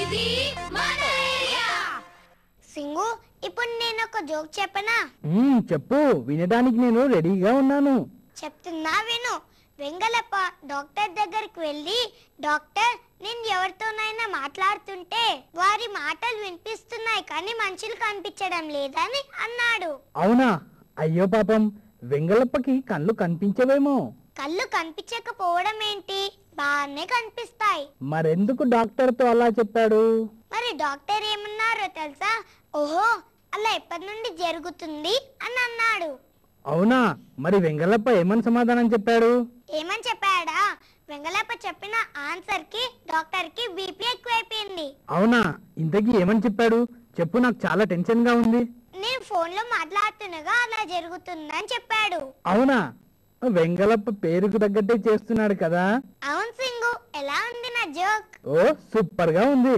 ఇది మన ఏరియా. సింగు, ఇప్పుడు నేను ఒక జోక్ చెప్పనా? చెప్పు, వినడానికి నేను రెడీగా ఉన్నాను. చెప్తున్నా విను. వెంగళప్ప డాక్టర్ దగ్గరికి వెళ్ళి, డాక్టర్, నేను ఎవరితోనైనా మాట్లాడుతుంటే వారి మాటలు వినిపిస్తున్నాయి కానీ మనుషులు కనిపించడం లేదని అన్నాడు. అవునా? అయ్యో పాపం, వెంగళప్పకి కళ్ళు కనిపించవేమో. కళ్ళు కనిపించకపోవడం ఏంటి, బాగానే కనిపిస్తాయి. మరెందుకు డాక్టర్తో అలా చెప్పాడు? మరి డాక్టర్ ఏమన్నారో తెలుసా? ఓహో, అలా ఎప్పటి నుండి జరుగుతుంది అని అన్నాడు. అవునా? మరి వెంగళప్ప ఏమని సమాధానం చెప్పాడు? ఏమని చెప్పాడా? వెంగళప్ప చెప్పిన ఆన్సర్ కి డాక్టర్ కి బీపీ ఎక్కువైపోయింది. అవునా? ఇంతకీ ఏమని చెప్పాడు చెప్పు, నాకు చాలా టెన్షన్ గా ఉంది. నేను ఫోన్ లో మాట్లాడుతుండగా అలా జరుగుతుందని చెప్పాడు. అవునా? వెంగళప్ప పేరుకు తగ్గట్టే చేస్తున్నాడు కదా. అవును సింగు, ఎలా ఉంది నా జోక్? ఓ, సూపర్ గా ఉంది.